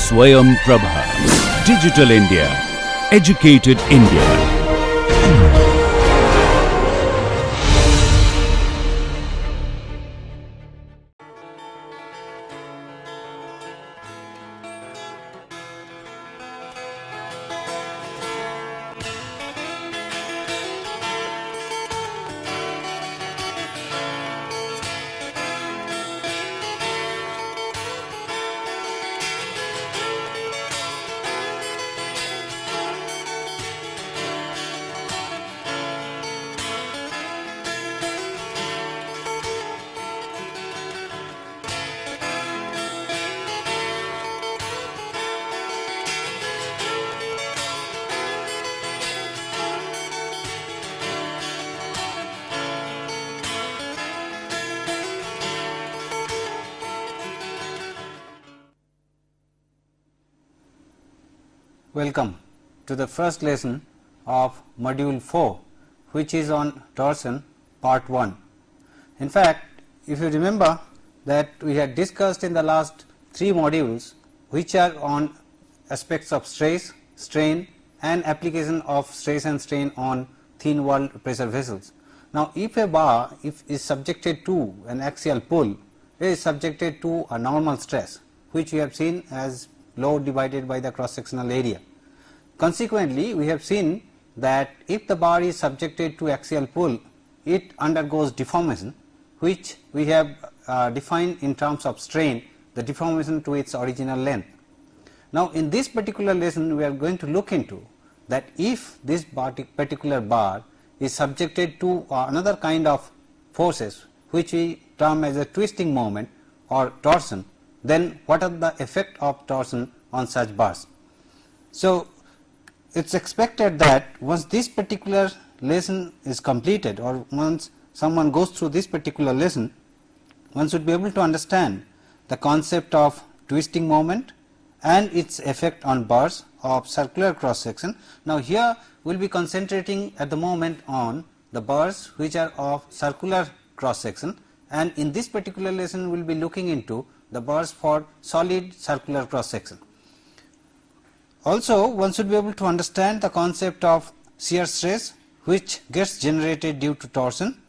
Swayam Prabha. Digital India. Educated India. Welcome to the first lesson of module 4, which is on torsion part 1. In fact, if you remember that we had discussed in the last 3 modules which are on aspects of stress, strain and application of stress and strain on thin walled pressure vessels. Now, if a bar is subjected to an axial pull, it is subjected to a normal stress, which we have seen as load divided by the cross sectional area. Consequently, we have seen that if the bar is subjected to axial pull, it undergoes deformation, which we have defined in terms of strain, the deformation to its original length. Now, in this particular lesson, we are going to look into that if this particular bar is subjected to another kind of forces, which we term as a twisting moment or torsion, then what are the effect of torsion on such bars. So, it is expected that once this particular lesson is completed, or once someone goes through this particular lesson, one should be able to understand the concept of twisting moment and its effect on bars of circular cross section. Now, here we will be concentrating at the moment on the bars which are of circular cross section, and in this particular lesson we will be looking into the bars for solid circular cross section. Also, one should be able to understand the concept of shear stress which gets generated due to torsion,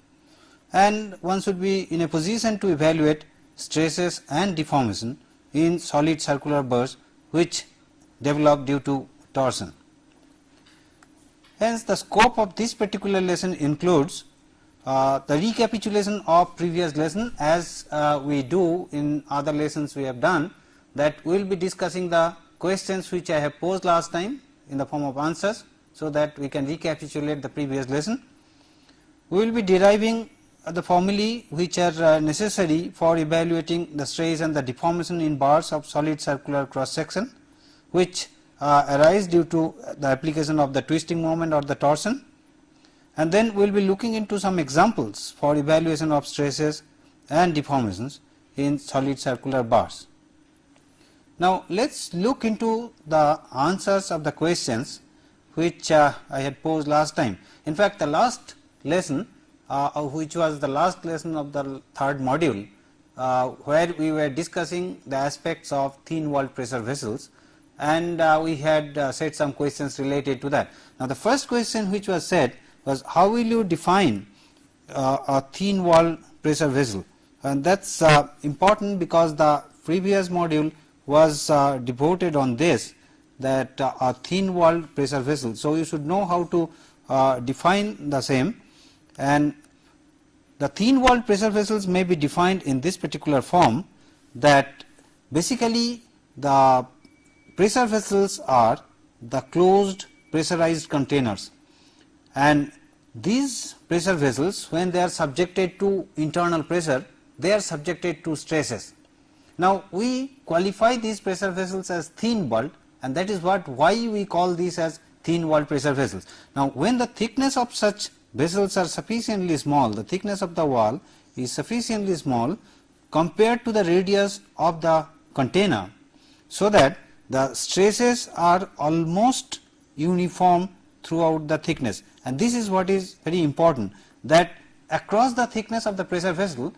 and one should be in a position to evaluate stresses and deformation in solid circular bars which develop due to torsion. Hence, the scope of this particular lesson includes the recapitulation of previous lesson, as we do in other lessons we have done, that we will be discussing the questions which I have posed last time in the form of answers, so that we can recapitulate the previous lesson. We will be deriving the formulae which are necessary for evaluating the stress and the deformation in bars of solid circular cross section, which arise due to the application of the twisting moment or the torsion, and then we will be looking into some examples for evaluation of stresses and deformations in solid circular bars. Now, let us look into the answers of the questions which I had posed last time. In fact, the last lesson, which was the last lesson of the third module, where we were discussing the aspects of thin walled pressure vessels, and we had set some questions related to that. Now, the first question which was said was, how will you define a thin walled pressure vessel? And that is important because the previous module was devoted on this, that a thin walled pressure vessel. So, you should know how to define the same, and the thin walled pressure vessels may be defined in this particular form, that basically the pressure vessels are the closed pressurized containers, and these pressure vessels, when they are subjected to internal pressure, they are subjected to stresses. Now, we qualify these pressure vessels as thin walled, and that is why we call these as thin walled pressure vessels. Now, when the thickness of such vessels are sufficiently small, the thickness of the wall is sufficiently small compared to the radius of the container, so that the stresses are almost uniform throughout the thickness, and this is what is very important, that across the thickness of the pressure vessel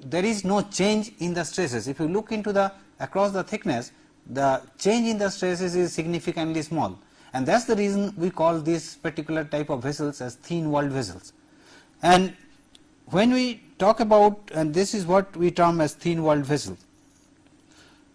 there is no change in the stresses. If you look into the across the thickness, the change in the stresses is significantly small, and that is the reason we call this particular type of vessels as thin walled vessels. And when we talk about, and this is what we term as thin walled vessels,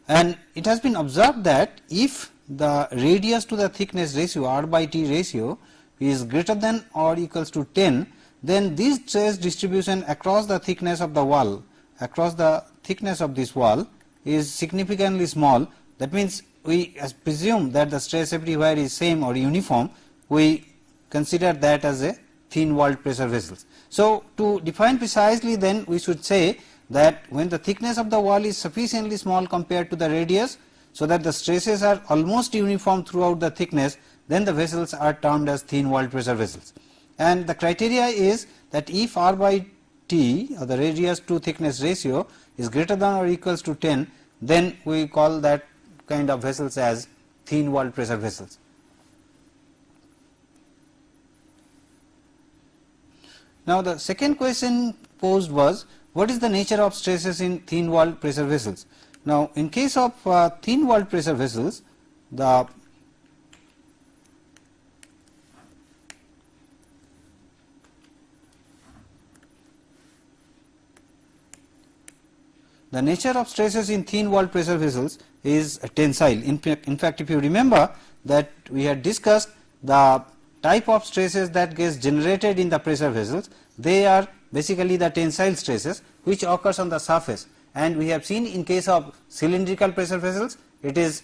and it has been observed that if the radius to the thickness ratio, R by T ratio, is greater than or equals to 10, then this stress distribution across the thickness of the wall, across the thickness of this wall is significantly small. That means we presume that the stress everywhere is same or uniform. We consider that as a thin walled pressure vessels. So to define precisely, then we should say that when the thickness of the wall is sufficiently small compared to the radius, so that the stresses are almost uniform throughout the thickness, then the vessels are termed as thin walled pressure vessels. And the criteria is that if R by T, or the radius to thickness ratio, is greater than or equals to 10, then we call that kind of vessels as thin walled pressure vessels. Now the second question posed was, what is the nature of stresses in thin walled pressure vessels? Now in case of thin walled pressure vessels, the nature of stresses in thin walled pressure vessels is tensile. In fact, if you remember that we had discussed the type of stresses that gets generated in the pressure vessels, they are basically the tensile stresses which occurs on the surface, and we have seen in case of cylindrical pressure vessels, it is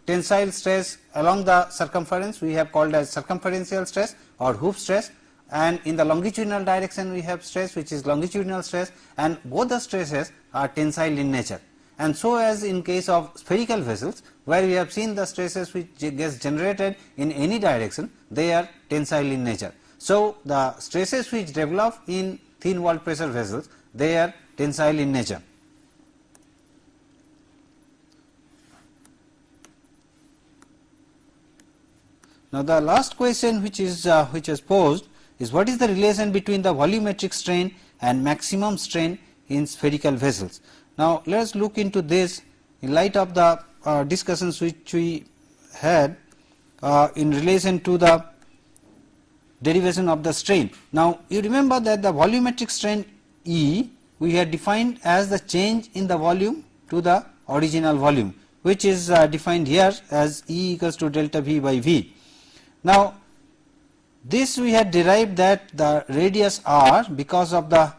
tensile stress along the circumference we have called as circumferential stress or hoop stress, and in the longitudinal direction we have stress which is longitudinal stress, and both the stresses are tensile in nature. And so as in case of spherical vessels, where we have seen the stresses which gets generated in any direction, they are tensile in nature. So the stresses which develop in thin walled pressure vessels, they are tensile in nature. Now the last question which is posed is, what is the relation between the volumetric strain and maximum strain in spherical vessels? Now let us look into this in light of the discussions which we had in relation to the derivation of the strain. Now you remember that the volumetric strain E we had defined as the change in the volume to the original volume, which is defined here as E equals to delta V by V. Now this we had derived that the radius R, because of the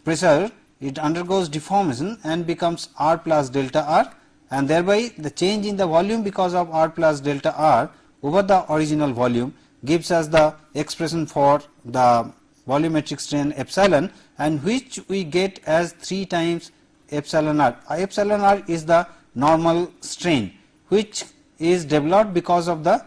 pressure, it undergoes deformation and becomes R plus delta R, and thereby the change in the volume because of R plus delta R over the original volume gives us the expression for the volumetric strain epsilon, and which we get as 3 times epsilon R. Epsilon R is the normal strain which is developed because of the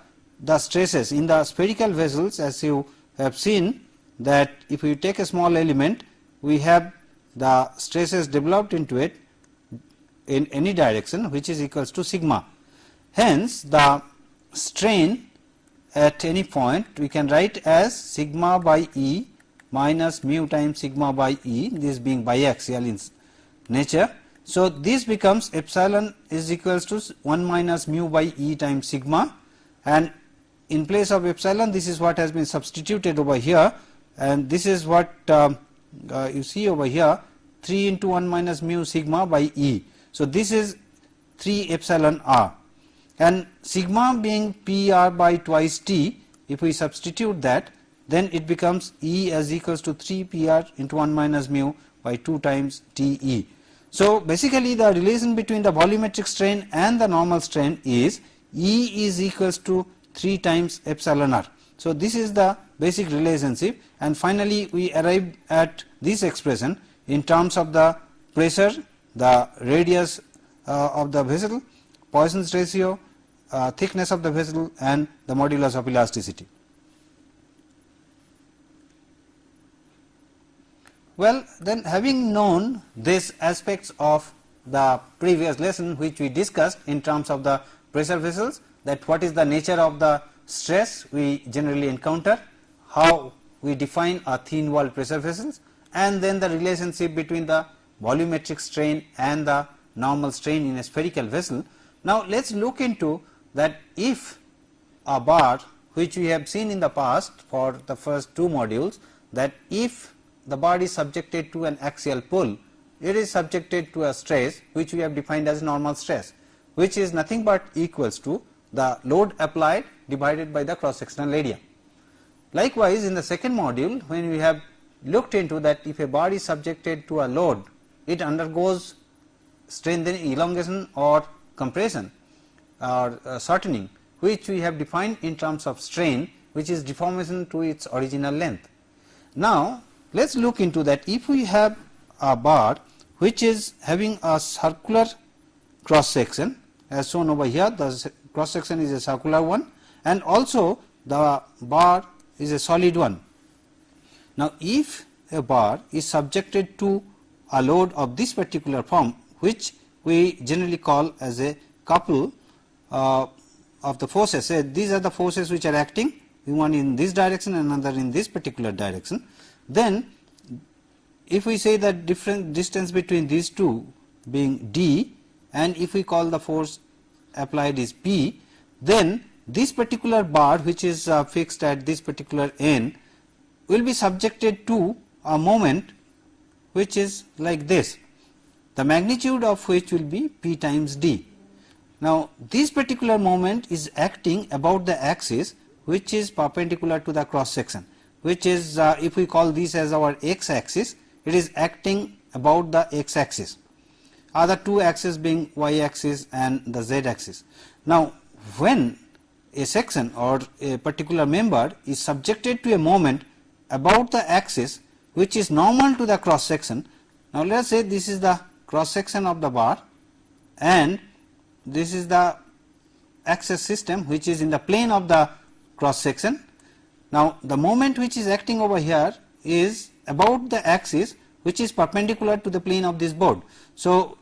stresses in the spherical vessels. As you have seen that if you take a small element, we have the stresses developed into it in any direction which is equals to sigma. Hence the strain at any point we can write as sigma by E minus mu times sigma by E, this being biaxial in nature. So this becomes epsilon is equals to 1 minus mu by E times sigma, and in place of epsilon this is what has been substituted over here, and this is what you see over here, 3 into 1 minus mu sigma by E. So this is 3 epsilon R, and sigma being PR by twice T, if we substitute that, then it becomes E as equals to 3 PR into 1 minus mu by 2 times TE. So basically the relation between the volumetric strain and the normal strain is E is equals to 3 times epsilon R. So this is the basic relationship, and finally we arrived at this expression in terms of the pressure, the radius of the vessel, Poisson's ratio, thickness of the vessel, and the modulus of elasticity. Well, then, having known these aspects of the previous lesson which we discussed in terms of the pressure vessels, that what is the nature of the stress we generally encounter, how we define a thin walled pressure vessels, and then the relationship between the volumetric strain and the normal strain in a spherical vessel, Now let us look into that if a bar, which we have seen in the past for the first two modules, that if the bar is subjected to an axial pull, it is subjected to a stress which we have defined as normal stress, which is nothing but equals to the load applied divided by the cross sectional area. Likewise, in the second module, when we have looked into that if a bar is subjected to a load, it undergoes strengthening, elongation or compression or shortening, which we have defined in terms of strain, which is deformation to its original length. Now let us look into that if we have a bar which is having a circular cross section as shown over here, the cross section is a circular one and also the bar is a solid one. Now if a bar is subjected to a load of this particular form, which we generally call as a couple of the forces, say these are the forces which are acting, one in this direction and another in this particular direction, then if we say that different distance between these two being d and if we call the force applied is P, then this particular bar which is fixed at this particular end will be subjected to a moment which is like this, the magnitude of which will be P times d. Now this particular moment is acting about the axis which is perpendicular to the cross section, which is if we call this as our x axis, it is acting about the x axis, other two axes being y axis and the z axis. Now when a section or a particular member is subjected to a moment about the axis which is normal to the cross section, now let us say this is the cross section of the bar and this is the axis system which is in the plane of the cross section. Now the moment which is acting over here is about the axis which is perpendicular to the plane of this board. So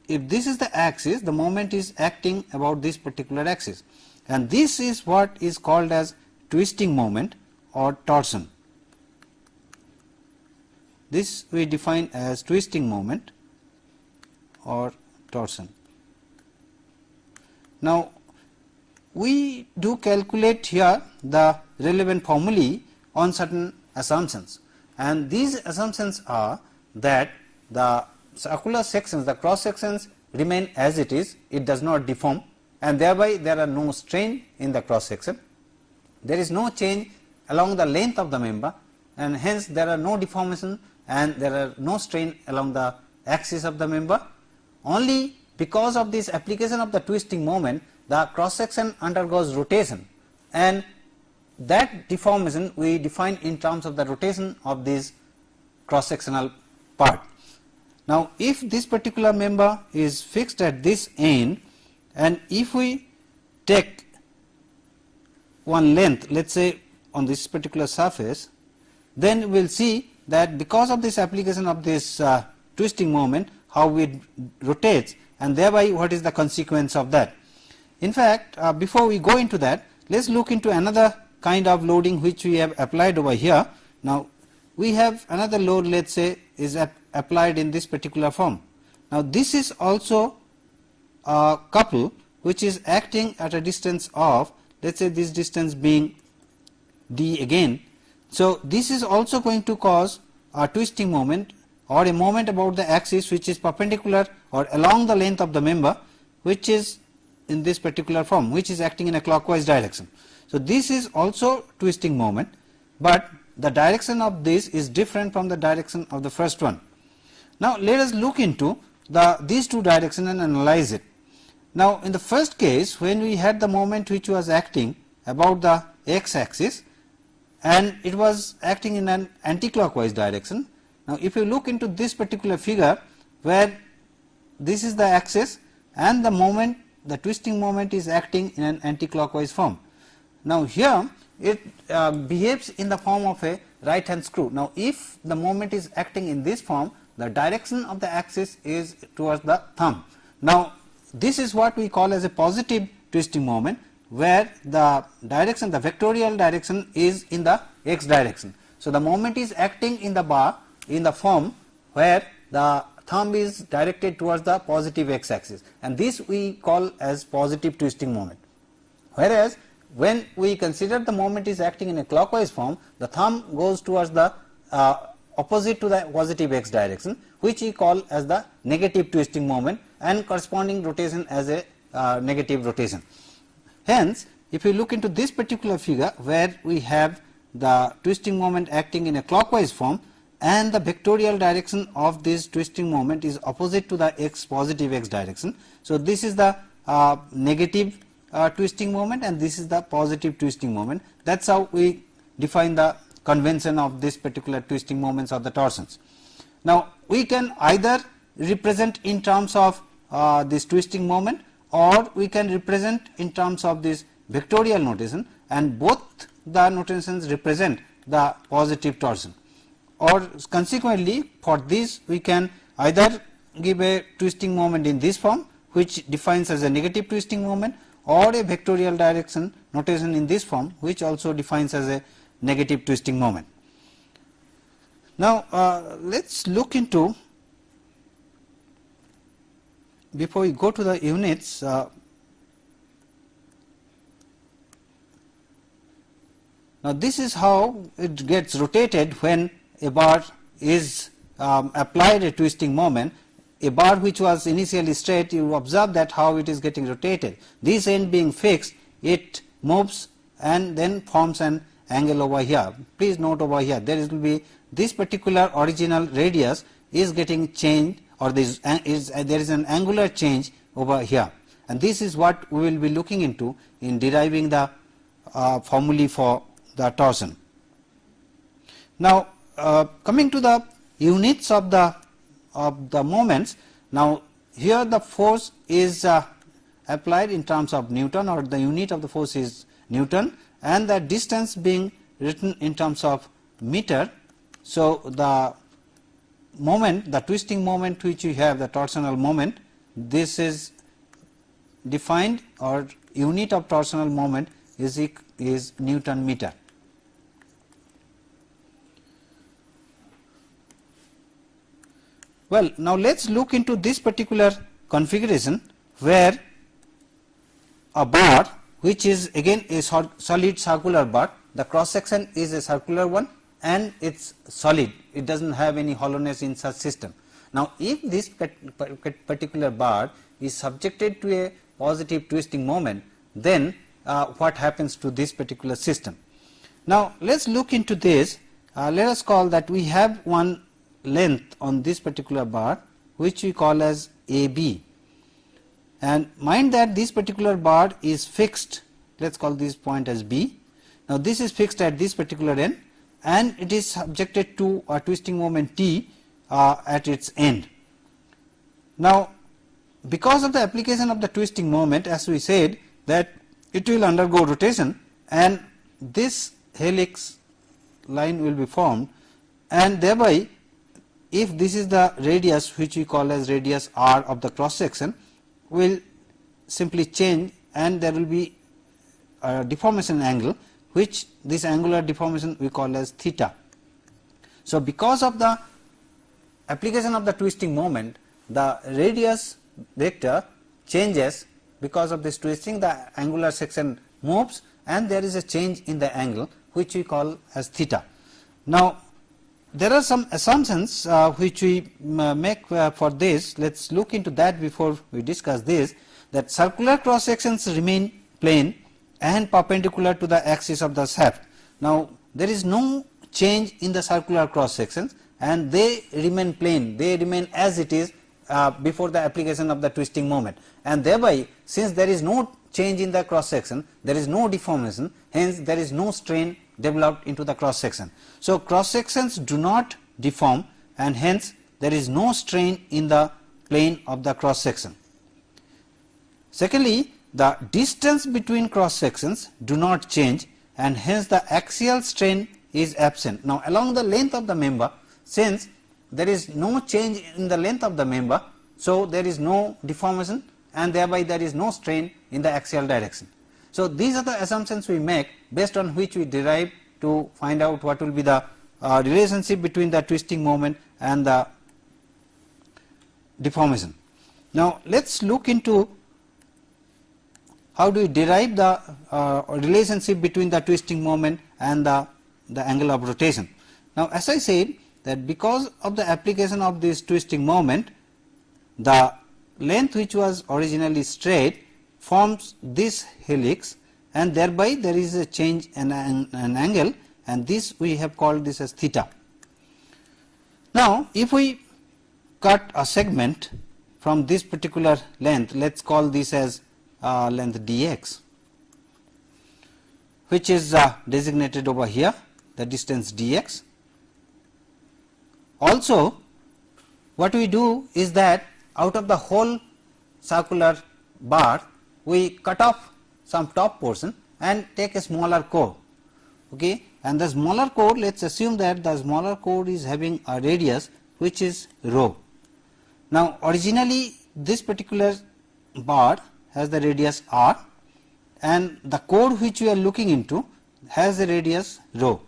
if this is the axis, the moment is acting about this particular axis, and this is what is called as twisting moment or torsion. This we define as twisting moment or torsion. Now we do calculate here the relevant formulae on certain assumptions, and these assumptions are that the circular sections, the cross sections remain as it is, it does not deform, and thereby there are no strain in the cross section, there is no change along the length of the member, and hence there are no deformation and there are no strain along the axis of the member. Only because of this application of the twisting moment, the cross section undergoes rotation, and that deformation we define in terms of the rotation of this cross sectional part. Now if this particular member is fixed at this end and if we take one length, let us say on this particular surface, then we will see that because of this application of this twisting moment, how it rotates, and thereby what is the consequence of that. In fact, before we go into that, let us look into another kind of loading which we have applied over here. Now we have another load, let us say is applied in this particular form. Now this is also a couple which is acting at a distance of, let us say this distance being d again. So this is also going to cause a twisting moment or a moment about the axis which is perpendicular or along the length of the member, which is in this particular form, which is acting in a clockwise direction. So this is also twisting moment, but the direction of this is different from the direction of the first one. Now let us look into these two directions and analyze it. Now in the first case, when we had the moment which was acting about the x axis and it was acting in an anti-clockwise direction. Now if you look into this particular figure where this is the axis and the moment, the twisting moment is acting in an anti-clockwise form. Now here it behaves in the form of a right hand screw. Now if the moment is acting in this form, the direction of the axis is towards the thumb. Now this is what we call as a positive twisting moment, where the direction, the vectorial direction is in the x direction. So the moment is acting in the bar in the form where the thumb is directed towards the positive x axis, and this we call as positive twisting moment. Whereas when we consider the moment is acting in a clockwise form, the thumb goes towards the opposite to the positive x direction, which we call as the negative twisting moment, and corresponding rotation as a negative rotation. Hence, if you look into this particular figure where we have the twisting moment acting in a clockwise form, and the vectorial direction of this twisting moment is opposite to the x positive x direction. So this is the negative twisting moment, and this is the positive twisting moment. That is how we define the convention of this particular twisting moments or the torsions. Now we can either represent in terms of this twisting moment, or we can represent in terms of this vectorial notation, and both the notations represent the positive torsion. Or consequently, for this we can either give a twisting moment in this form, which defines as a negative twisting moment, or a vectorial direction notation in this form, which also defines as a negative twisting moment. Now let us look into, before we go to the units, now this is how it gets rotated when a bar is applied a twisting moment. A bar which was initially straight, you observe that how it is getting rotated. This end being fixed, it moves and then forms an angle over here. Please note over here, there will be this particular original radius is getting changed, or there is an angular change over here, and this is what we will be looking into in deriving the formulae for the torsion. Now coming to the units of the moments. Now here the force is applied in terms of Newton, or the unit of the force is Newton, and the distance being written in terms of meter. So the moment, the twisting moment which we have, the torsional moment, this is defined, or unit of torsional moment is Newton meter. Well, now let us look into this particular configuration where a bar, which is again a solid circular bar, the cross section is a circular one and it is solid, it does not have any hollowness in such system. Now if this particular bar is subjected to a positive twisting moment, then what happens to this particular system? Now let us look into this. Let us call that we have one length on this particular bar which we call as AB, and mind that this particular bar is fixed. Let us call this point as B. Now this is fixed at this particular end, and it is subjected to a twisting moment T at its end. Now because of the application of the twisting moment, as we said, that it will undergo rotation, and this helix line will be formed, and thereby if this is the radius which we call as radius R of the cross section, will simply change, and there will be a deformation angle, which this angular deformation we call as theta. So because of the application of the twisting moment, the radius vector changes. Because of this twisting, the angular section moves, and there is a change in the angle which we call as theta. Now there are some assumptions which we make for this. Let us look into that before we discuss this, that circular cross sections remain plane and perpendicular to the axis of the shaft. Now there is no change in the circular cross sections, and they remain plane, they remain as it is before the application of the twisting moment, and thereby since there is no change in the cross section, there is no deformation, hence there is no strain developed into the cross section. So cross sections do not deform, and hence there is no strain in the plane of the cross section. Secondly, the distance between cross sections do not change, and hence the axial strain is absent. Now along the length of the member, since there is no change in the length of the member, so there is no deformation, and thereby there is no strain in the axial direction. So these are the assumptions we make, based on which we derive to find out what will be the relationship between the twisting moment and the deformation. Now let us look into how do we derive the relationship between the twisting moment and the angle of rotation. Now as I said that because of the application of this twisting moment, the length which was originally straight forms this helix, and thereby there is a change in an angle, and this we have called this as theta. Now if we cut a segment from this particular length, let us call this as length dx, which is designated over here, the distance dx. Also what we do is that out of the whole circular bar we cut off some top portion and take a smaller core, okay, and the smaller core, let us assume that the smaller core is having a radius which is rho. Now originally this particular bar has the radius r, and the core which we are looking into has the radius rho.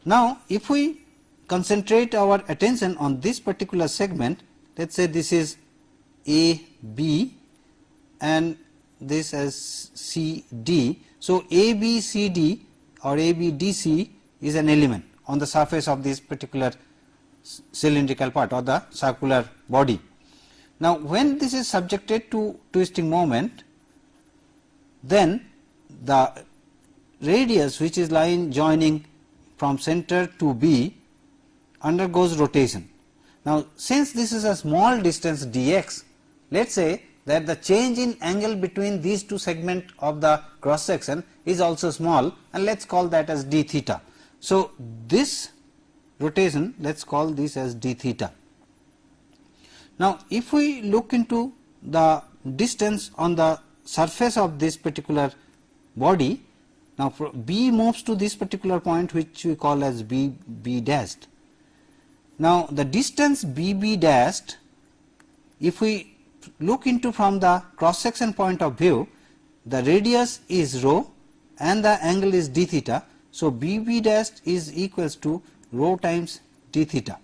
Now if we concentrate our attention on this particular segment, let us say this is AB and this as CD. So ABCD or ABDC is an element on the surface of this particular cylindrical part or the circular body. Now when this is subjected to twisting moment, then the radius which is line joining from center to B undergoes rotation. Now since this is a small distance dx, let us say that the change in angle between these two segments of the cross section is also small, and let us call that as d theta. So this rotation, let us call this as d theta. Now if we look into the distance on the surface of this particular body, now B moves to this particular point which we call as B dashed. Now the distance BB dashed, if we look into from the cross section point of view, the radius is rho and the angle is d theta. So BB dashed is equals to rho times d theta.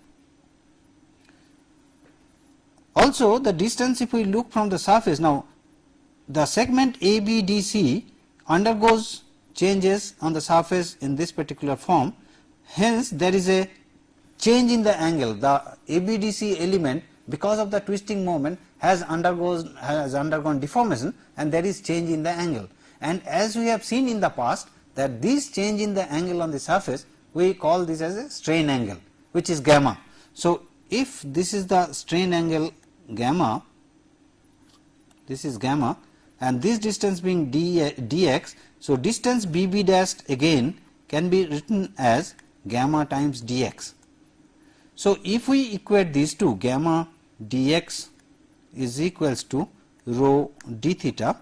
Also the distance, if we look from the surface, now the segment ABDC undergoes changes on the surface in this particular form, hence there is a change in the angle. The ABDC element, because of the twisting moment, has undergone deformation, and there is change in the angle. And as we have seen in the past that this change in the angle on the surface, we call this as a strain angle, which is gamma. So if this is the strain angle gamma, this is gamma, and this distance being dx, so distance BB dashed again can be written as gamma times dx. So if we equate these two, gamma dx is equals to rho d theta,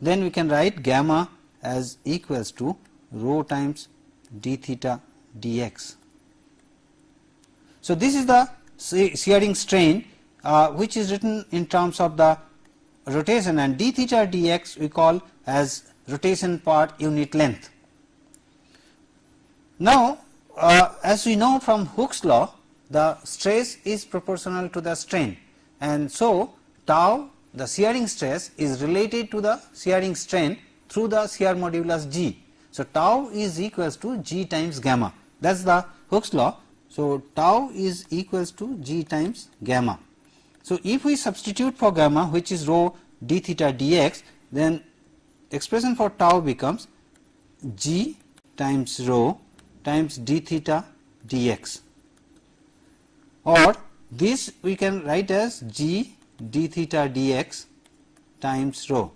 then we can write gamma as equals to rho times d theta dx. So this is the shearing strain which is written in terms of the rotation, and d theta dx we call as rotation per unit length. Now as we know from Hooke's law, the stress is proportional to the strain, and so tau, the shearing stress, is related to the shearing strain through the shear modulus G. So tau is equals to G times gamma, that is the Hooke's law. So tau is equals to G times gamma. So if we substitute for gamma, which is rho d theta dx, then expression for tau becomes G times rho times d theta dx, or this we can write as G d theta dx times rho.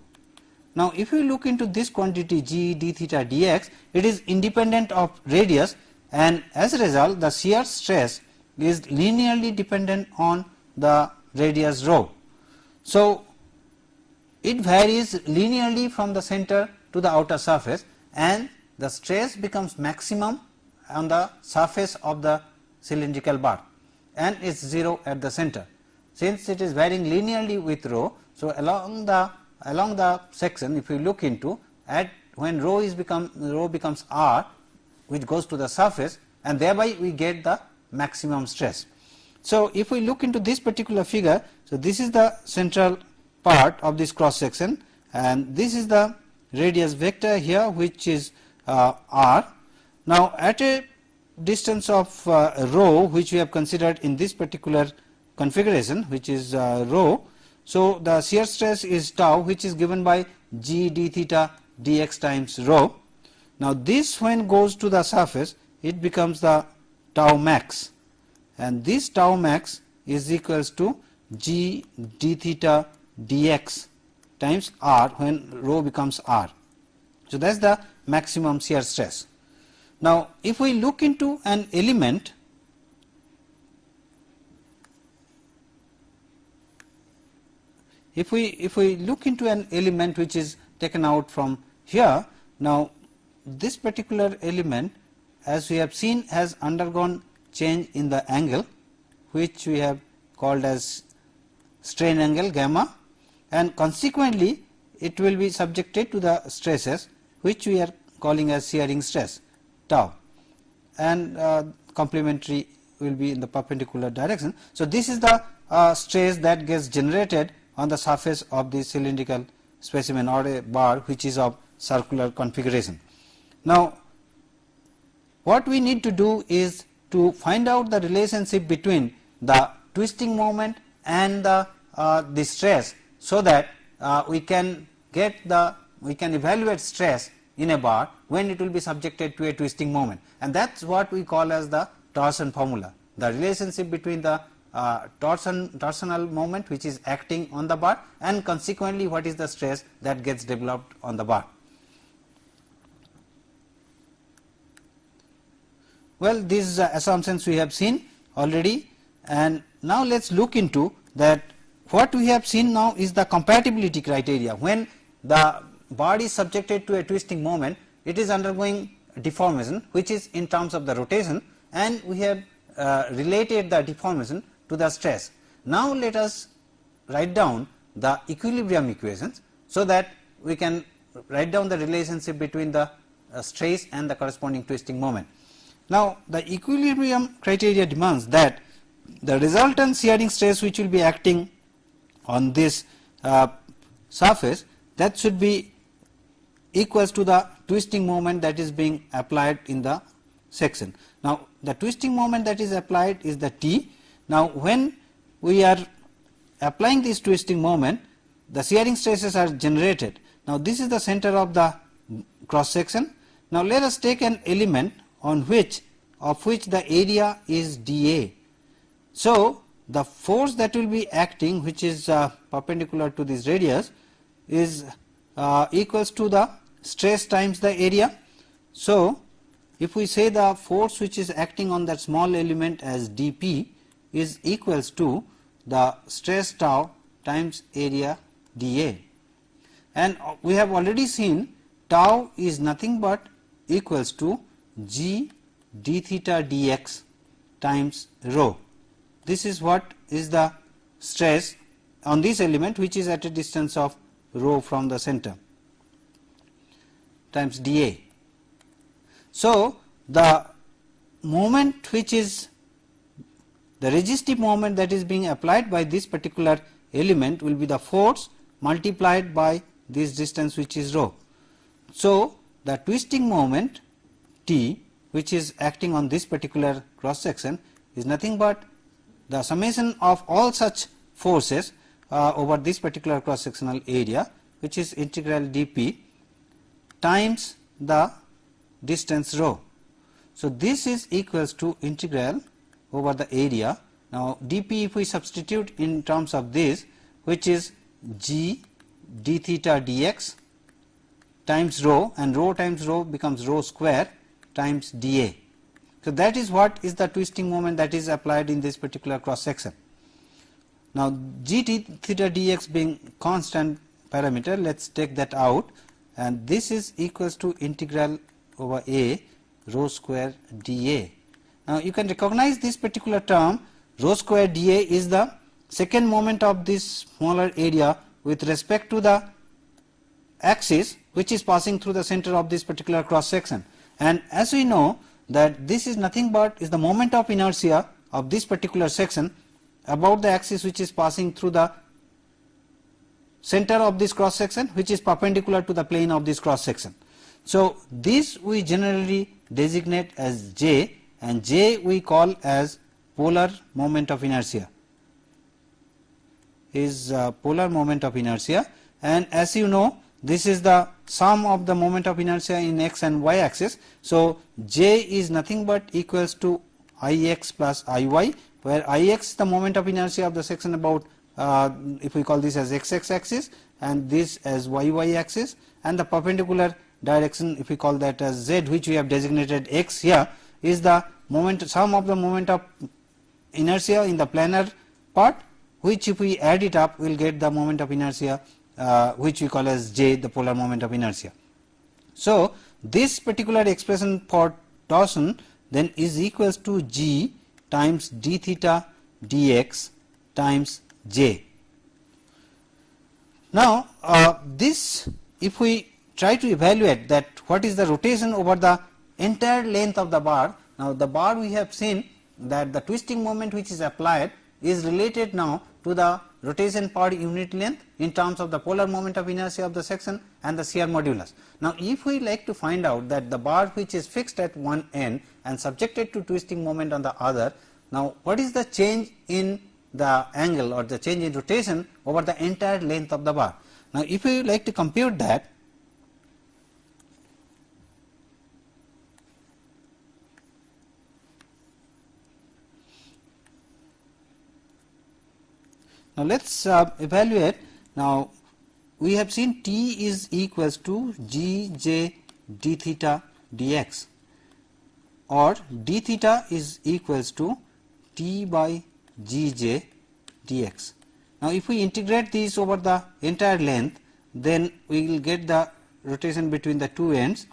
Now if we look into this quantity G d theta dx, it is independent of radius, and as a result the shear stress is linearly dependent on the radius rho. So it varies linearly from the center to the outer surface, and the stress becomes maximum on the surface of the cylindrical bar and is 0 at the center. Since it is varying linearly with rho, so along the section, if we look into at when rho becomes r, which goes to the surface, and thereby we get the maximum stress. So if we look into this particular figure, so this is the central part of this cross section, and this is the radius vector here, which is r. Now at a distance of rho, which we have considered in this particular configuration, which is rho, so the shear stress is tau, which is given by g d theta dx times rho. Now this, when goes to the surface, it becomes the tau max, and this tau max is equals to g d theta dx times r when rho becomes r. So that is the maximum shear stress. Now if we look into an element, if we look into an element which is taken out from here, now this particular element, as we have seen, has undergone change in the angle, which we have called as strain angle gamma, and consequently it will be subjected to the stresses which we are calling as shearing stress tau, and complementary will be in the perpendicular direction. So this is the stress that gets generated on the surface of the cylindrical specimen or a bar which is of circular configuration. Now what we need to do is to find out the relationship between the twisting moment and the stress, so that we can evaluate stress in a bar when it will be subjected to a twisting moment, and that's what we call as the torsion formula, the relationship between the torsional moment which is acting on the bar, and consequently what is the stress that gets developed on the bar. Well, these assumptions we have seen already, and now let us look into that. What we have seen now is the compatibility criteria. When the bar is subjected to a twisting moment, it is undergoing deformation, which is in terms of the rotation, and we have related the deformation to the stress. Now let us write down the equilibrium equations, so that we can write down the relationship between the stress and the corresponding twisting moment. Now the equilibrium criteria demands that the resultant shearing stress which will be acting on this surface, that should be equals to the twisting moment that is being applied in the section. Now the twisting moment that is applied is the T. Now when we are applying this twisting moment, the shearing stresses are generated. Now this is the center of the cross section. Now let us take an element of which the area is dA. So the force that will be acting, which is perpendicular to this radius, is equals to the stress times the area. So if we say the force which is acting on that small element as dP is equals to the stress tau times area dA, and we have already seen tau is nothing but equals to g d theta dx times rho. This is what is the stress on this element which is at a distance of rho from the center, times dA. So the moment which is the resistive moment that is being applied by this particular element will be the force multiplied by this distance which is rho. So the twisting moment T, which is acting on this particular cross section, is nothing but the summation of all such forces over this particular cross sectional area, which is integral dP times the distance rho. So this is equals to integral over the area. Now dP, if we substitute in terms of this, which is g d theta dx times rho, and rho times rho becomes rho square times dA. So that is what is the twisting moment that is applied in this particular cross section. Now g d theta dx being constant parameter, let us take that out, and this is equals to integral over A rho square dA. Now you can recognize this particular term, rho square dA is the second moment of this smaller area with respect to the axis which is passing through the center of this particular cross section, and as we know that this is nothing but is the moment of inertia of this particular section about the axis which is passing through the center of this cross section, which is perpendicular to the plane of this cross section. So this we generally designate as J, and J we call as polar moment of inertia, is polar moment of inertia. And as you know, this is the sum of the moment of inertia in x and y axis. So J is nothing but equals to Ix plus Iy, where Ix is the moment of inertia of the section about, if we call this as x axis and this as y axis, and the perpendicular direction, if we call that as z, which we have designated x here, is the moment, sum of the moment of inertia in the planar part, which if we add it up we will get the moment of inertia which we call as J, the polar moment of inertia. So this particular expression for torsion then is equals to G times d theta dx times J. Now this, if we try to evaluate that what is the rotation over the entire length of the bar. Now the bar, we have seen that the twisting moment which is applied is related now to the rotation per unit length in terms of the polar moment of inertia of the section and the shear modulus. Now if we like to find out that the bar which is fixed at one end and subjected to twisting moment on the other, now what is the change in the angle or the change in rotation over the entire length of the bar. Now if we like to compute that, now let us evaluate. Now we have seen T is equals to Gj d theta dx, or d theta is equals to T by Gj dx. Now if we integrate these over the entire length, then we will get the rotation between the two ends,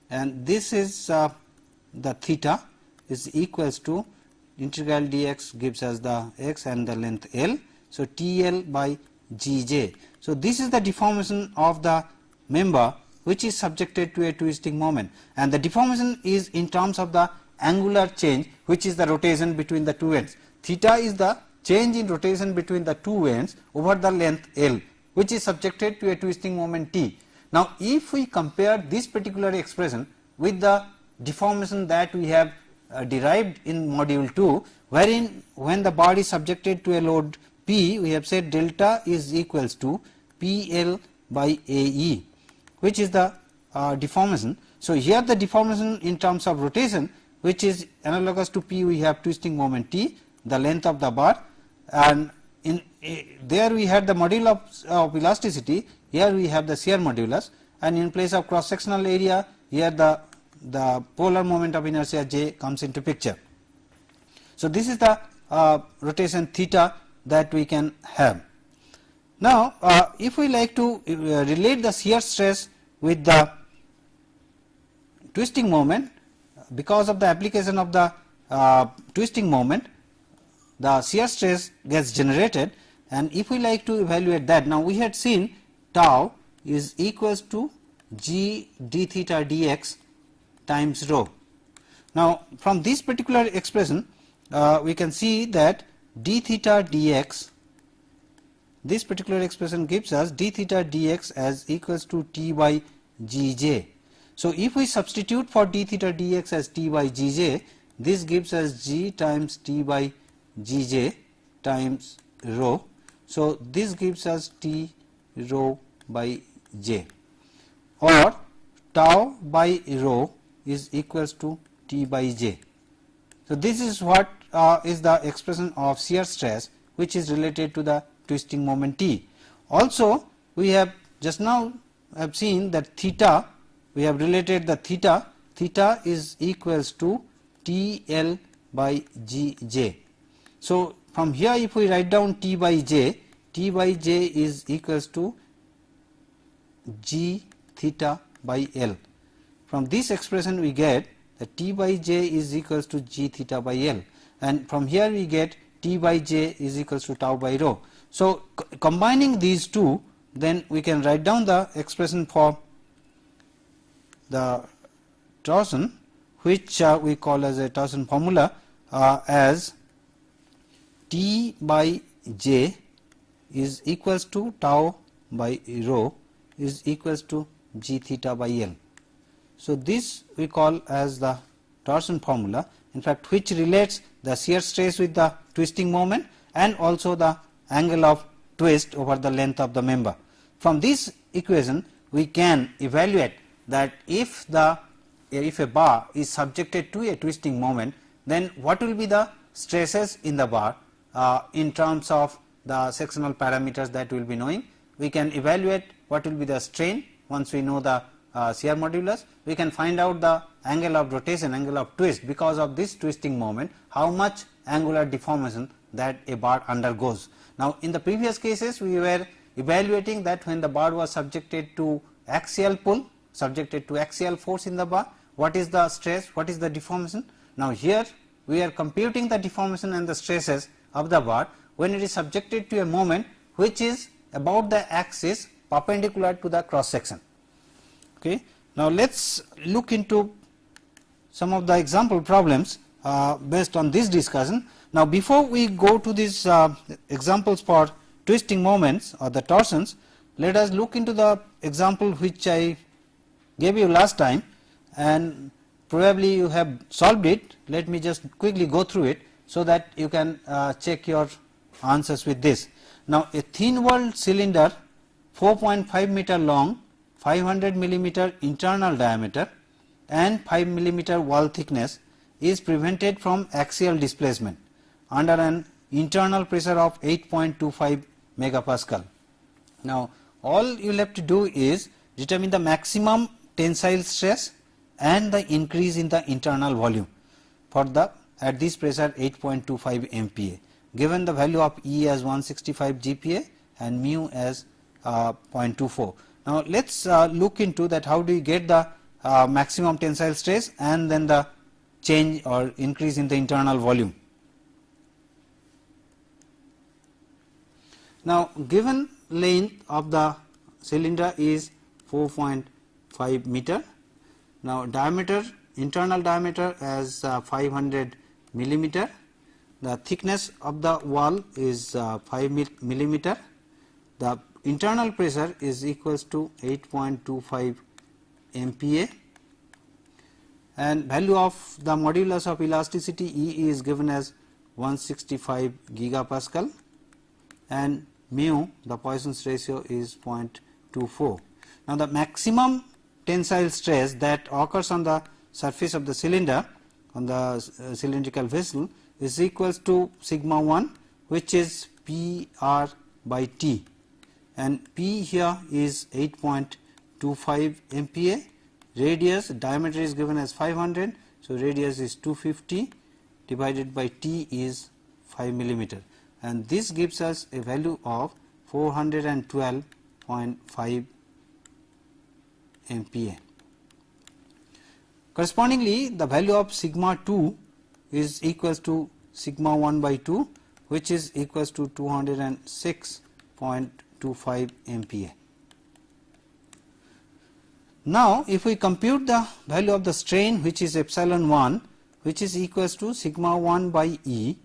and this is the theta is equals to integral dx gives us the x and the length L. So TL by Gj. So this is the deformation of the member which is subjected to a twisting moment, and the deformation is in terms of the angular change, which is the rotation between the two ends. Theta is the change in rotation between the two ends over the length L, which is subjected to a twisting moment T. Now if we compare this particular expression with the deformation that we have derived in module 2, wherein when the bar is subjected to a load P, we have said delta is equals to PL by AE, which is the deformation. So here the deformation in terms of rotation, which is analogous to P, we have twisting moment T, the length of the bar, and in there we had the modulus of elasticity, here we have the shear modulus, and in place of cross sectional area, here the polar moment of inertia J comes into picture. So this is the rotation theta that we can have. Now if we like to relate the shear stress with the twisting moment, because of the application of the twisting moment, the shear stress gets generated, and if we like to evaluate that, now we had seen tau is equals to G d theta dx times rho. Now from this particular expression we can see that d theta dx, this particular expression gives us d theta dx as equals to T by Gj. So if we substitute for d theta dx as T by Gj, this gives us G times T by Gj times rho. So this gives us T rho by J, or tau by rho is equals to T by J. So this is what is the expression of shear stress which is related to the twisting moment T. Also we have just now have seen that theta, we have related the theta is equals to TL by Gj. So from here if we write down T by J is equals to G theta by L. From this expression we get that T by J is equals to G theta by L, and from here we get T by J is equals to tau by rho. So combining these two, then we can write down the expression for the torsion, which we call as a torsion formula as T by J is equals to tau by rho is equals to G theta by L. So, this we call as the torsion formula, in fact, which relates the shear stress with the twisting moment and also the angle of twist over the length of the member. From this equation we can evaluate that if a bar is subjected to a twisting moment, then what will be the stresses in the bar in terms of the sectional parameters that we will be knowing. We can evaluate what will be the strain once we know the shear modulus. We can find out the angle of rotation, angle of twist because of this twisting moment, how much angular deformation that a bar undergoes. Now, in the previous cases we were evaluating that when the bar was subjected to axial pull, subjected to axial force in the bar, what is the stress, what is the deformation. Now, here we are computing the deformation and the stresses of the bar when it is subjected to a moment which is about the axis perpendicular to the cross section. Okay. Now, let us look into some of the example problems based on this discussion. Now, before we go to these examples for twisting moments or the torsions, let us look into the example which I gave you last time, and probably you have solved it. Let me just quickly go through it so that you can check your answers with this. Now, a thin walled cylinder 4.5 meter long, 500 millimeter internal diameter and 5 millimeter wall thickness is prevented from axial displacement under an internal pressure of 8.25 megapascal. Now, all you will have to do is determine the maximum tensile stress and the increase in the internal volume for the at this pressure 8.25 MPa, given the value of E as 165 GPa and mu as 0.24. Now, let us look into that how do you get the maximum tensile stress and then the change or increase in the internal volume. Now, given length of the cylinder is 4.5 meter. Now, diameter, internal diameter as 500 millimeter. The thickness of the wall is 5 millimeter. The internal pressure is equals to 8.25 MPa, and value of the modulus of elasticity E is given as 165 gigapascal, and mu, the Poisson's ratio, is 0.24. Now, the maximum tensile stress that occurs on the surface of the cylinder, on the cylindrical vessel, is equals to sigma 1, which is PR by T, and P here is 8.25 MPa. Radius, diameter is given as 500, so radius is 250 divided by T is 5 millimeter, and this gives us a value of 412.5 MPa. Correspondingly, the value of sigma 2 is equals to sigma 1 by 2, which is equals to 206.25 MPa. Now, if we compute the value of the strain, which is epsilon 1, which is equals to sigma 1 by E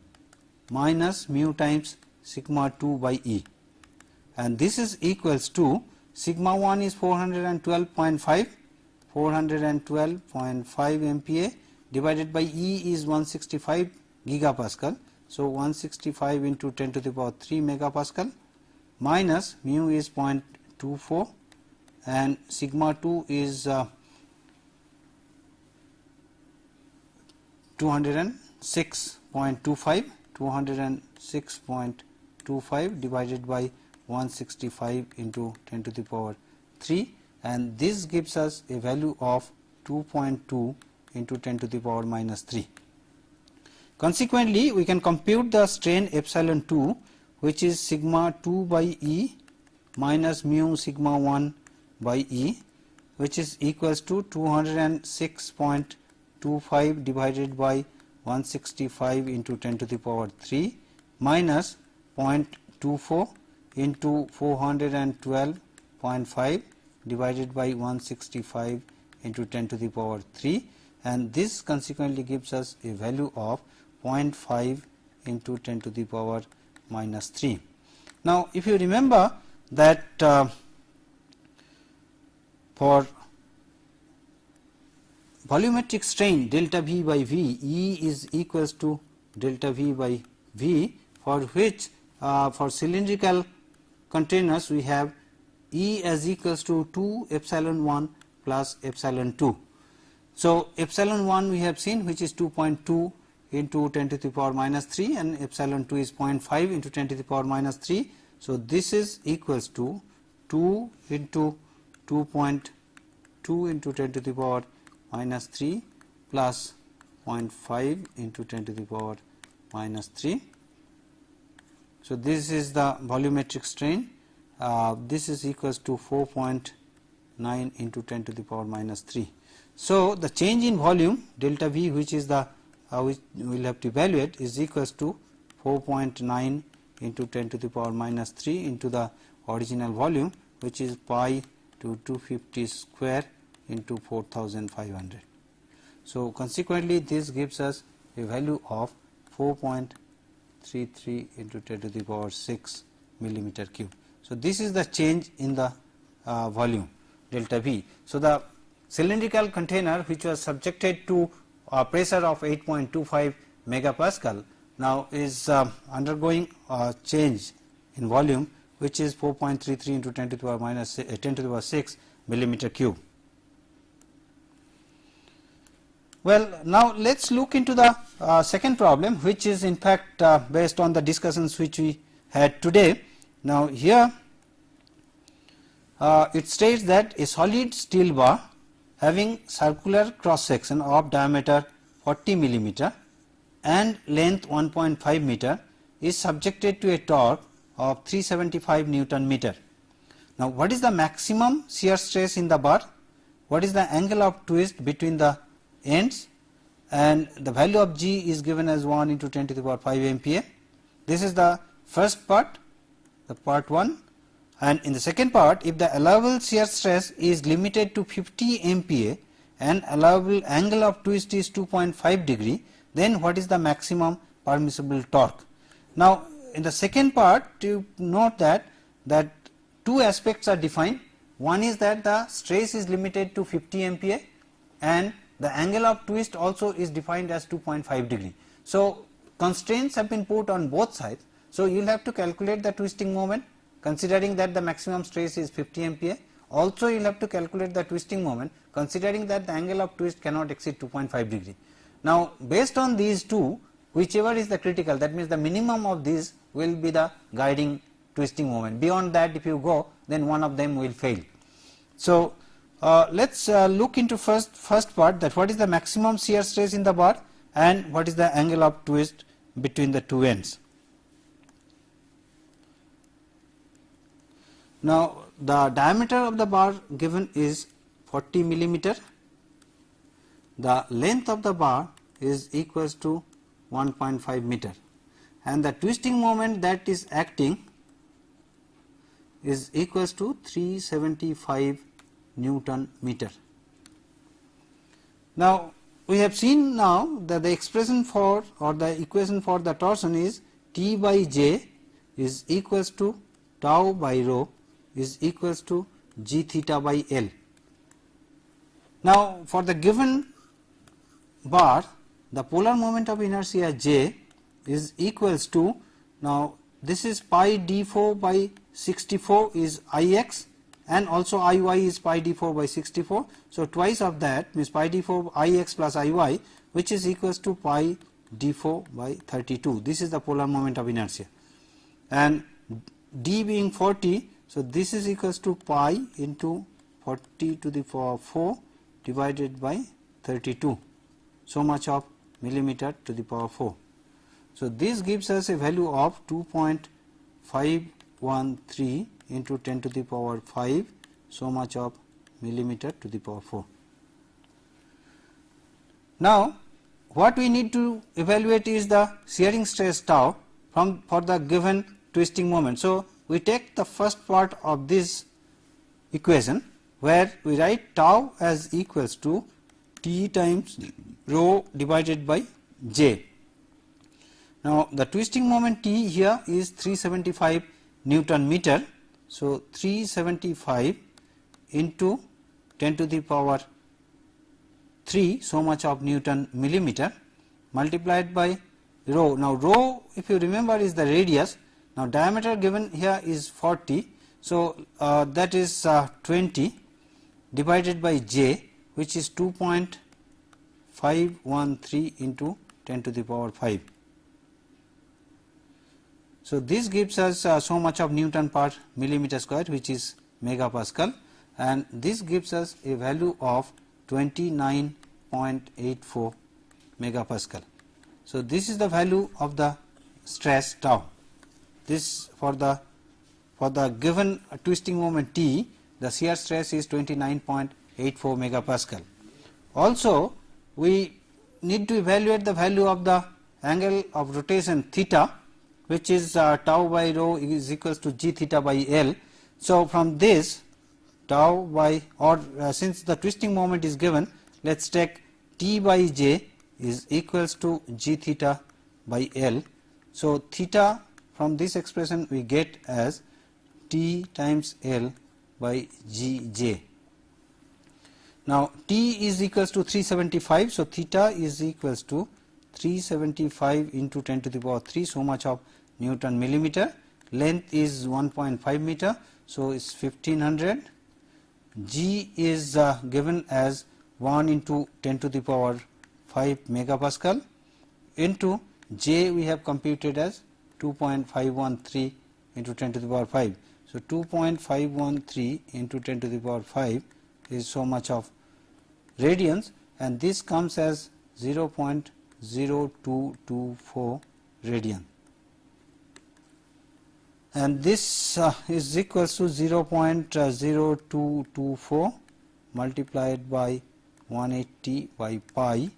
minus mu times sigma 2 by E, and this is equals to sigma 1 is 412.5 MPa divided by E is 165 gigapascal. So, 165 into 10 to the power 3 megapascal minus mu is 0.24 and sigma 2 is 206.25 divided by 165 into 10 to the power 3, and this gives us a value of 2.2 into 10 to the power minus 3. Consequently, we can compute the strain epsilon 2, which is sigma 2 by E minus mu sigma 1 by E, which is equals to 206.25 divided by 165 into 10 to the power 3 minus 0.24 into 412.5 divided by 165 into 10 to the power 3, and this consequently gives us a value of 0.5 into 10 to the power minus 3. Now, if you remember that for volumetric strain delta V by V, E is equals to delta V by V, for which for cylindrical containers we have E as equals to 2 epsilon 1 plus epsilon 2. So, epsilon 1 we have seen, which is 2.2 into 10 to the power minus 3, and epsilon 2 is 0.5 into 10 to the power minus 3. So, this is equals to 2 into 2.2 into 10 to the power minus 3 plus 0.5 into 10 to the power minus 3. So, this is the volumetric strain. This is equals to 4.9 into 10 to the power minus 3. So, the change in volume delta V, which is the which we will have to evaluate, is equals to 4.9 into 10 to the power minus 3 into the original volume, which is pi to 250 square into 4500. So, consequently, this gives us a value of 4.33 into 10 to the power 6 millimeter cube. So, this is the change in the volume delta V. So, the cylindrical container which was subjected to a pressure of 8.25 megapascal now is undergoing a change in volume, which is 4.33 into 10 to the power minus 10 to the power 6 millimeter cube. Well, now let us look into the second problem, which is in fact based on the discussions which we had today. Now, here it states that a solid steel bar having circular cross section of diameter 40 millimeter and length 1.5 meter is subjected to a torque of 375 Newton meter. Now, what is the maximum shear stress in the bar? What is the angle of twist between the ends? And the value of G is given as 1 into 10 to the power 5 MPa. This is the first part, the part 1. And in the second part, if the allowable shear stress is limited to 50 MPa and allowable angle of twist is 2.5 degree, then what is the maximum permissible torque? Now, in the second part, you note that two aspects are defined. One is that the stress is limited to 50 MPa and the angle of twist also is defined as 2.5 degree. So, constraints have been put on both sides. So, you will have to calculate the twisting moment, considering that the maximum stress is 50 MPa. Also, you will have to calculate the twisting moment, considering that the angle of twist cannot exceed 2.5 degree. Now, based on these two, whichever is the critical, that means the minimum of these will be the guiding twisting moment. Beyond that, if you go, then one of them will fail. So, let us look into first part, that what is the maximum shear stress in the bar and what is the angle of twist between the two ends. Now, the diameter of the bar given is 40 millimeter, the length of the bar is equals to 1.5 meter, and the twisting moment that is acting is equals to 375 Newton meter. Now, we have seen now that the expression for or the equation for the torsion is T by J is equals to tau by rho is equals to G theta by L. Now, for the given bar, the polar moment of inertia J is equals to, now this is pi d4 by 64 is Ix, and also Iy is pi d4 by 64. So, twice of that means pi d4 Ix plus Iy, which is equals to pi d4 by 32. This is the polar moment of inertia, and d being 40. So, this is equals to pi into 40 to the power 4 divided by 32, so much of millimeter to the power 4. So, this gives us a value of 2.513 into 10 to the power 5, so much of millimeter to the power 4. Now, what we need to evaluate is the shearing stress tau for the given twisting moment. So, we take the first part of this equation, where we write tau as equals to T times rho divided by J. Now the twisting moment T here is 375 Newton meter. So 375 into 10 to the power 3, so much of Newton millimeter, multiplied by rho. Now rho, if you remember, is the radius. Now diameter given here is 40, so that is 20 divided by J, which is 2.513 into 10 to the power 5. So this gives us so much of Newton per millimeter square, which is megapascal, and this gives us a value of 29.84 megapascal. So this is the value of the stress tau. This for the given twisting moment T, the shear stress is 29.84 megapascal. Also we need to evaluate the value of the angle of rotation theta, which is tau by rho is equals to g theta by L. So from this tau by, or since the twisting moment is given, let us take T by J is equals to g theta by L. So theta from this expression we get as T times L by Gj. Now T is equals to 375, so theta is equals to 375 into 10 to the power 3, so much of Newton millimeter. Length is 1.5 meter, so it's 1500. G is given as 1 into 10 to the power 5 megapascal into J we have computed as 2.513 into 10 to the power 5. So 2.513 into 10 to the power 5 is so much of radians, and this comes as 0.0224 radian, and this is equals to 0.0224 multiplied by 180 by pi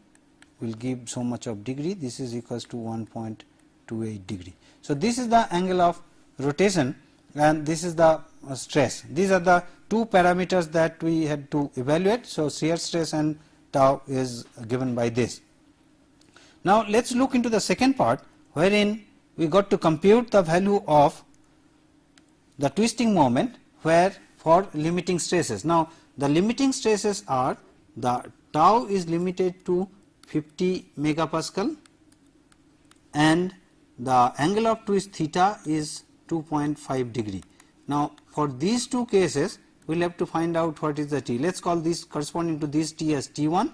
will give so much of degree. This is equals to 1.28 degree. So this is the angle of rotation and this is the stress. These are the two parameters that we had to evaluate. So shear stress and tau is given by this. Now let us look into the second part, wherein we got to compute the value of the twisting moment where for limiting stresses. Now the limiting stresses are the tau is limited to 50 megapascal and the angle of twist theta is 2.5 degree. Now for these two cases we will have to find out what is the T. Let us call this corresponding to this T as T1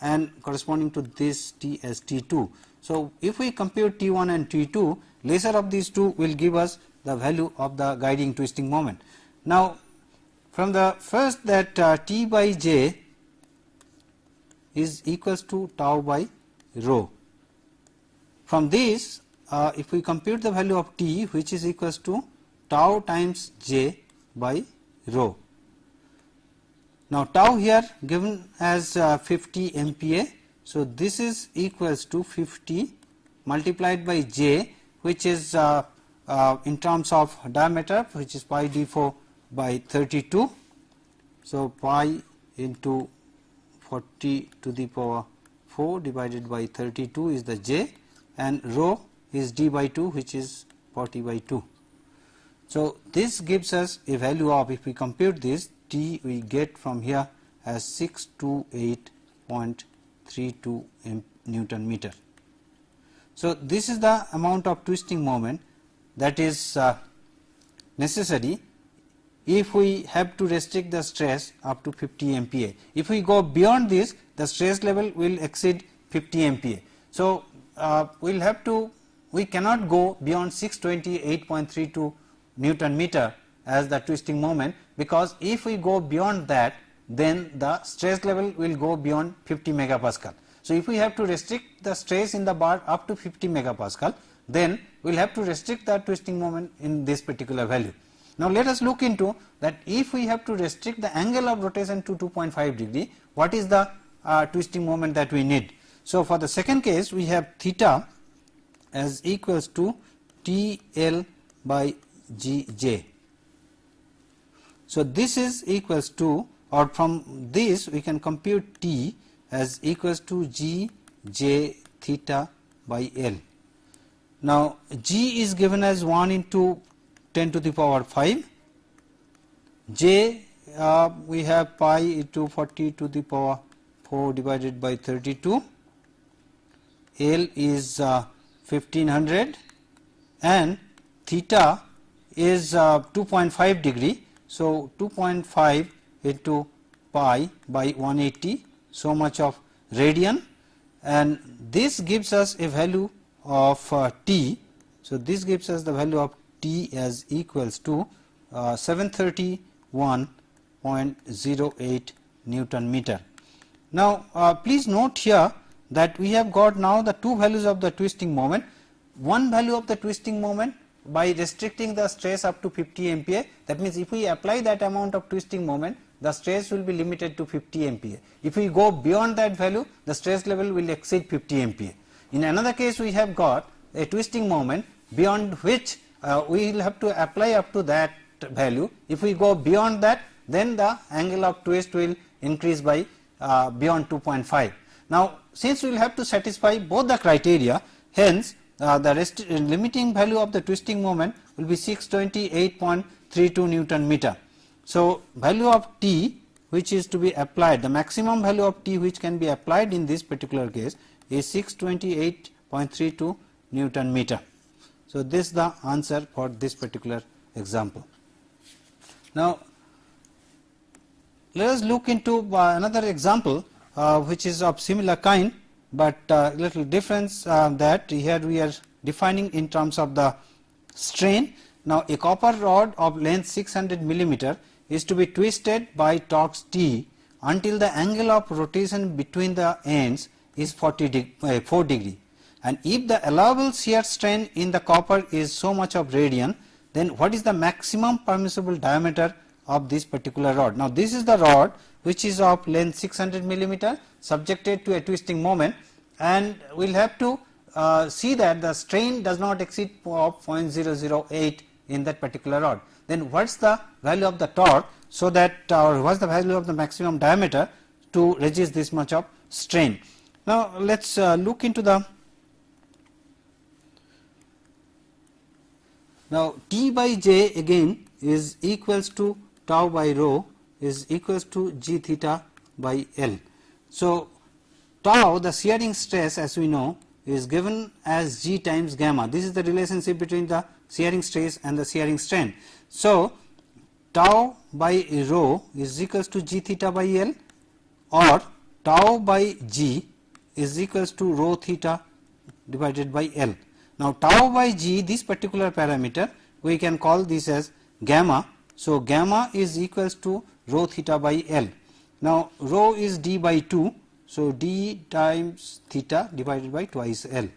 and corresponding to this T as T2. So if we compute T1 and T2, lesser of these two will give us the value of the guiding twisting moment. Now from the first that T by J is equals to tau by rho. From this if we compute the value of T, which is equals to tau times J by rho. Now tau here given as 50 MPa, so this is equals to 50 multiplied by J, which is in terms of diameter, which is pi d4 by 32. So pi into 40 to the power 4 divided by 32 is the J, and rho is d by 2, which is 40 by 2. So this gives us a value of, if we compute this T, we get from here as 628.32 Newton meter. So this is the amount of twisting moment that is necessary if we have to restrict the stress up to 50 MPa. If we go beyond this, the stress level will exceed 50 MPa. So we cannot go beyond 628.32 Newton meter as the twisting moment, because if we go beyond that, then the stress level will go beyond 50 megapascal. So if we have to restrict the stress in the bar up to 50 megapascal, then we will have to restrict the twisting moment in this particular value. Now let us look into that. If we have to restrict the angle of rotation to 2.5 degree, what is the twisting moment that we need? So for the second case, we have theta as equals to TL by Gj. So this is equals to, or from this we can compute T as equals to Gj theta by L. Now G is given as 1 into 10 to the power 5, J we have pi into 40 to the power 4 divided by 32, L is 1500 and theta is 2.5 degree. So 2.5 into pi by 180, so much of radian, and this gives us a value of T. So this gives us the value of T as equals to 731.08 Newton meter. Now please note here that we have got now the two values of the twisting moment. One value of the twisting moment by restricting the stress up to 50 MPa, that means if we apply that amount of twisting moment, the stress will be limited to 50 MPa. If we go beyond that value, the stress level will exceed 50 MPa. In another case, we have got a twisting moment beyond which we will have to apply up to that value. If we go beyond that, then the angle of twist will increase by beyond 2.5. Now since we will have to satisfy both the criteria, hence the limiting value of the twisting moment will be 628.32 Newton meter. So value of T which is to be applied, the maximum value of T which can be applied in this particular case is 628.32 Newton meter. So this is the answer for this particular example. Now let us look into another example which is of similar kind, but little difference that here we are defining in terms of the strain. Now a copper rod of length 600 millimeter is to be twisted by torque T until the angle of rotation between the ends is 4 degree, and if the allowable shear strain in the copper is so much of radian, then what is the maximum permissible diameter of this particular rod? Now this is the rod which is of length 600 millimeter subjected to a twisting moment, and we will have to see that the strain does not exceed 0.008 in that particular rod. Then what is the value of the torque, so that or what is the value of the maximum diameter to resist this much of strain? Now let us look into the, now T by J again is equals to tau by rho is equals to G theta by L. So tau, the shearing stress, as we know, is given as G times gamma. This is the relationship between the shearing stress and the shearing strain. So tau by rho is equals to G theta by L, or tau by G is equals to rho theta divided by L. Now tau by G, this particular parameter, we can call this as gamma. So gamma is equals to rho theta by L. Now rho is d by 2, so d times theta divided by twice L.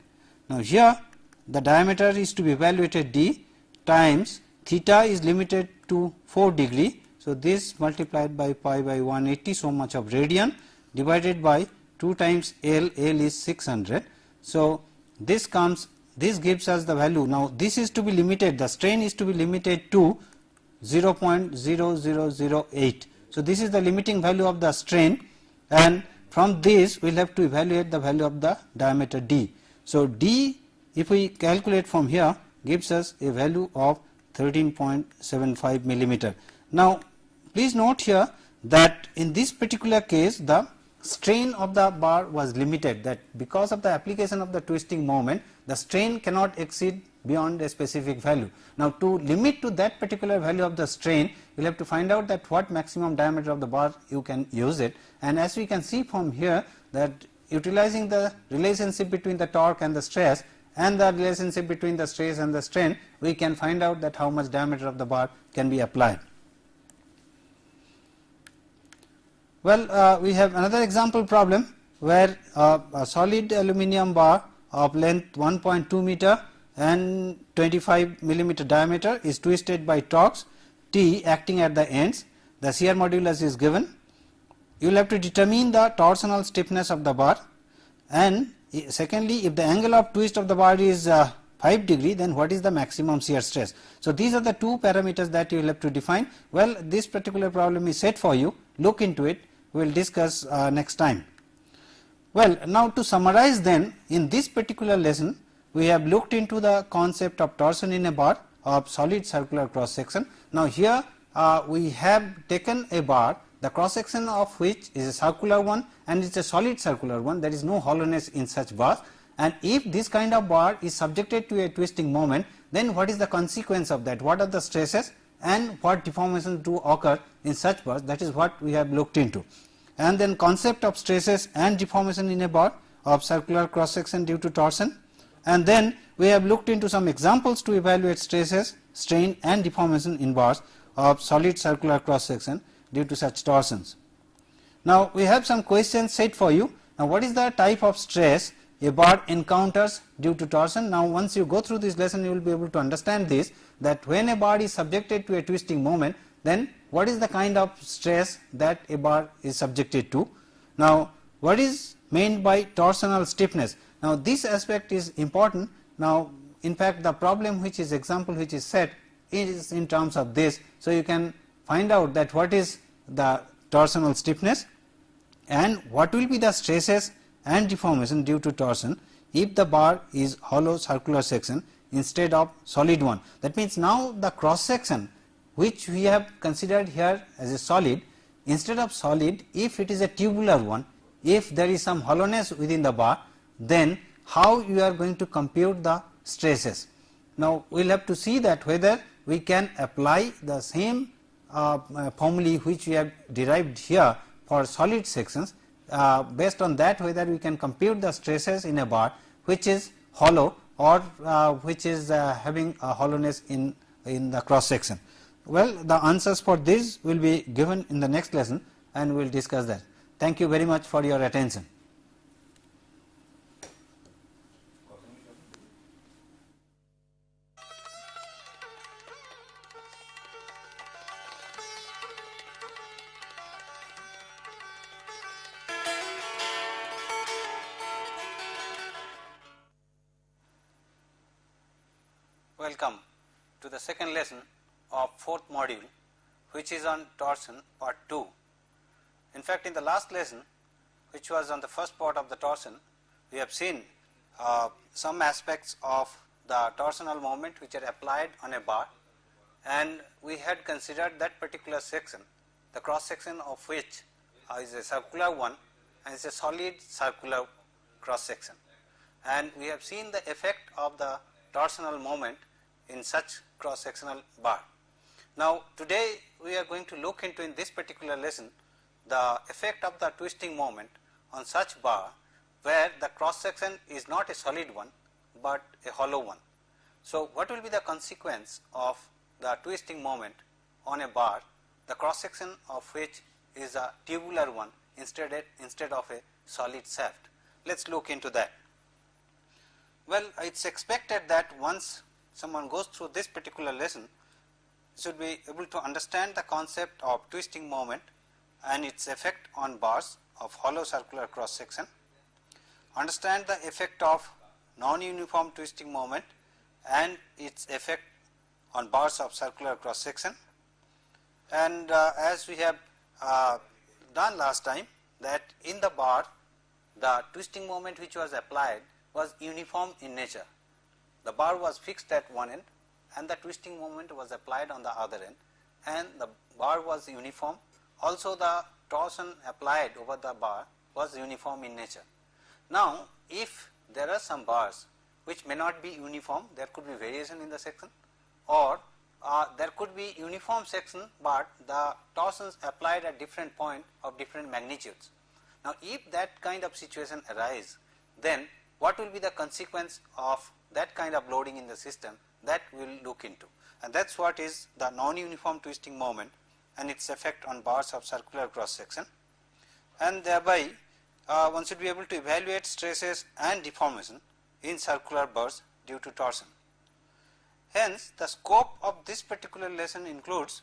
Now here the diameter is to be evaluated d times theta is limited to 4 degree. So this multiplied by pi by 180, so much of radian, divided by 2 times L, L is 600. So this comes, this gives us the value. Now this is to be limited, the strain is to be limited to 0.0008. So this is the limiting value of the strain, and from this we will have to evaluate the value of the diameter d. So d, if we calculate from here, gives us a value of 13.75 millimeter. Now please note here that in this particular case the strain of the bar was limited, that because of the application of the twisting moment, the strain cannot exceed beyond a specific value. Now to limit to that particular value of the strain, we will have to find out that what maximum diameter of the bar you can use it, and as we can see from here that utilizing the relationship between the torque and the stress and the relationship between the stress and the strain, we can find out that how much diameter of the bar can be applied. Well, we have another example problem where a solid aluminum bar of length 1.2 meter and 25 millimeter diameter is twisted by torques T acting at the ends. The shear modulus is given. You will have to determine the torsional stiffness of the bar, and secondly, if the angle of twist of the bar is 5 degree, then what is the maximum shear stress? So these are the two parameters that you will have to define. Well, this particular problem is set for you, look into it, we will discuss next time. Well, now to summarize then, in this particular lesson we have looked into the concept of torsion in a bar of solid circular cross section. Now, here we have taken a bar, the cross section of which is a circular one and it is a solid circular one, there is no hollowness in such bars, and if this kind of bar is subjected to a twisting moment, then what is the consequence of that, what are the stresses and what deformations do occur in such bars, that is what we have looked into. And then concept of stresses and deformation in a bar of circular cross section due to torsion, and then we have looked into some examples to evaluate stresses, strain and deformation in bars of solid circular cross section due to such torsions. Now, we have some questions set for you. Now, what is the type of stress a bar encounters due to torsion? Now, once you go through this lesson, you will be able to understand this, that when a bar is subjected to a twisting moment, then what is the kind of stress that a bar is subjected to. Now, what is meant by torsional stiffness? Now, this aspect is important. Now, in fact, the problem which is example which is set is in terms of this. So, you can find out that what is the torsional stiffness and what will be the stresses and deformation due to torsion if the bar is hollow circular section instead of solid one. That means, now the cross section which we have considered here as a solid, instead of solid, if it is a tubular one, if there is some hollowness within the bar, then how you are going to compute the stresses. Now, we will have to see that whether we can apply the same formulae which we have derived here for solid sections, based on that whether we can compute the stresses in a bar which is hollow or which is having a hollowness in the cross section. Well, the answers for this will be given in the next lesson and we will discuss that. Thank you very much for your attention. Welcome to the second lesson of fourth module, which is on torsion part 2. In fact, in the last lesson, which was on the first part of the torsion, we have seen some aspects of the torsional moment which are applied on a bar, and we had considered that particular section, the cross section of which is a circular one and is a solid circular cross section, and we have seen the effect of the torsional moment in such cross sectional bar. Now, today we are going to look into, in this particular lesson, the effect of the twisting moment on such bar where the cross section is not a solid one but a hollow one. So, what will be the consequence of the twisting moment on a bar, the cross section of which is a tubular one instead of a solid shaft? Let us look into that. Well, it is expected that once someone goes through this particular lesson, should be able to understand the concept of twisting moment and its effect on bars of hollow circular cross section, understand the effect of non-uniform twisting moment and its effect on bars of circular cross section, and as we have done last time, that in the bar the twisting moment which was applied was uniform in nature. The bar was fixed at one end and the twisting moment was applied on the other end, and the bar was uniform. Also, the torsion applied over the bar was uniform in nature. Now, if there are some bars which may not be uniform, there could be variation in the section, or there could be uniform section but the torsions applied at different point of different magnitudes. Now, if that kind of situation arises, then what will be the consequence of that kind of loading in the system, that we will look into, and that is what is the non-uniform twisting moment and its effect on bars of circular cross section, and thereby one should be able to evaluate stresses and deformation in circular bars due to torsion. Hence, the scope of this particular lesson includes